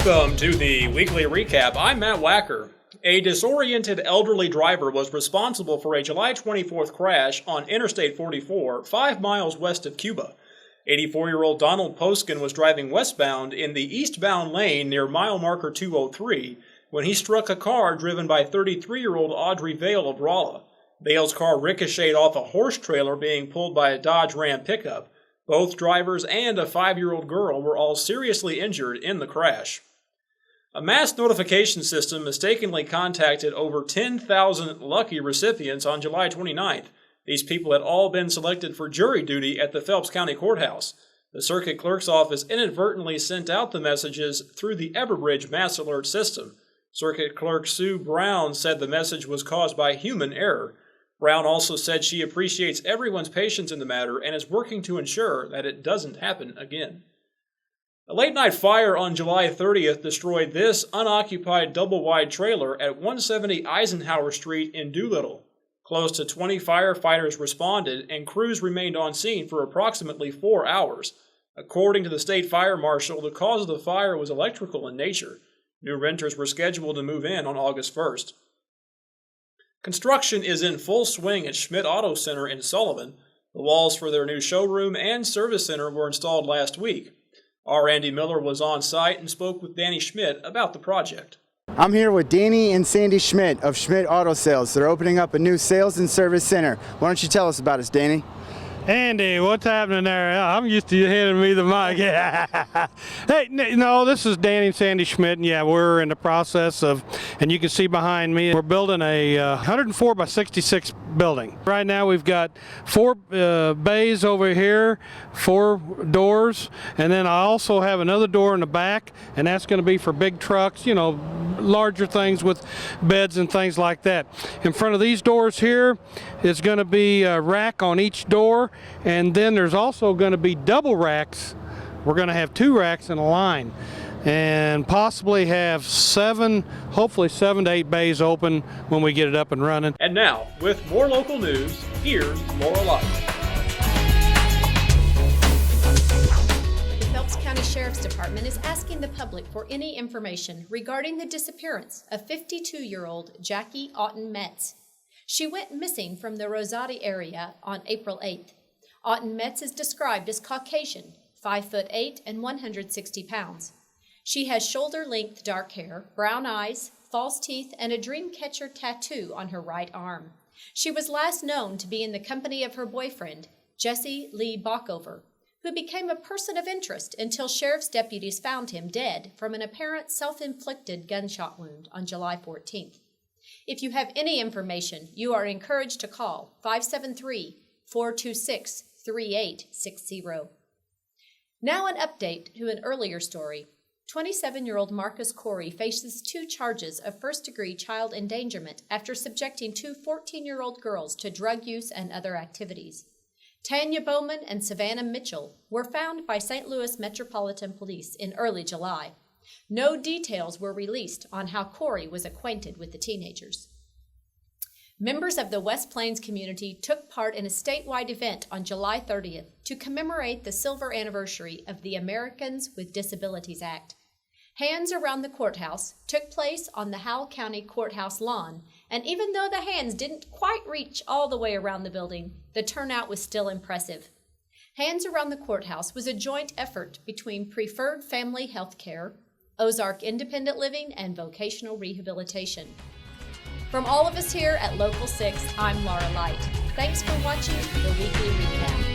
Welcome to the weekly recap. I'm Matt Wacker. A disoriented elderly driver was responsible for a July 24th crash on Interstate 44, 5 miles west of Cuba. 84-year-old Donald Poskin was driving westbound in the eastbound lane near mile marker 203 when he struck a car driven by 33-year-old Audrey Vale of Rolla. Vale's car ricocheted off a horse trailer being pulled by a Dodge Ram pickup. Both drivers and a 5-year-old girl were all seriously injured in the crash. A mass notification system mistakenly contacted over 10,000 lucky recipients on July 29th. These people had all been selected for jury duty at the Phelps County Courthouse. The circuit clerk's office inadvertently sent out the messages through the Everbridge mass alert system. Circuit clerk Sue Brown said the message was caused by human error. Brown also said she appreciates everyone's patience in the matter and is working to ensure that it doesn't happen again. A late-night fire on July 30th destroyed this unoccupied double-wide trailer at 170 Eisenhower Street in Doolittle. Close to 20 firefighters responded, and crews remained on scene for approximately 4 hours. According to the state fire marshal, the cause of the fire was electrical in nature. New renters were scheduled to move in on August 1st. Construction is in full swing at Schmidt Auto Center in Sullivan. The walls for their new showroom and service center were installed last week. Our Andy Miller was on site and spoke with Danny Schmidt about the project. I'm here with Danny and Sandy Schmidt of Schmidt Auto Sales. They're opening up a new sales and service center. Why don't you tell us about it, Danny? Andy, what's happening there? I'm used to you handing me the mic. Hey, no, this is Danny and Sandy Schmidt, and yeah, we're in the process of, and you can see behind me, we're building a 104 by 66 building. Right now we've got 4 bays over here, 4 doors, and then I also have another door in the back, and that's going to be for big trucks, you know, larger things with beds and things like that. In front of these doors here is going to be a rack on each door, and then there's also going to be double racks. We're going to have 2 racks in a line and possibly have 7, hopefully 7 to 8 bays open when we get it up and running. And now, with more local news, here's Laura Lott. The Phelps County Sheriff's Department is asking the public for any information regarding the disappearance of 52-year-old Jackie Otten Metz. She went missing from the Rosati area on April 8th. Otten Metz is described as Caucasian, 5'8" and 160 pounds. She has shoulder-length dark hair, brown eyes, false teeth, and a dream catcher tattoo on her right arm. She was last known to be in the company of her boyfriend, Jesse Lee Bockover, who became a person of interest until sheriff's deputies found him dead from an apparent self-inflicted gunshot wound on July 14th. If you have any information, you are encouraged to call 573-426-3860. Now an update to an earlier story. 27-year-old Marcus Corey faces 2 charges of first-degree child endangerment after subjecting 2 14-year-old girls to drug use and other activities. Tanya Bowman and Savannah Mitchell were found by St. Louis Metropolitan Police in early July. No details were released on how Corey was acquainted with the teenagers. Members of the West Plains community took part in a statewide event on July 30th to commemorate the silver anniversary of the Americans with Disabilities Act. Hands around the courthouse took place on the Howell County Courthouse lawn, and even though the hands didn't quite reach all the way around the building, the turnout was still impressive. Hands Around the Courthouse was a joint effort between Preferred Family Health Care, Ozark Independent Living, and Vocational Rehabilitation. From all of us here at Local 6, I'm Laura Light. Thanks for watching the Weekly Recap.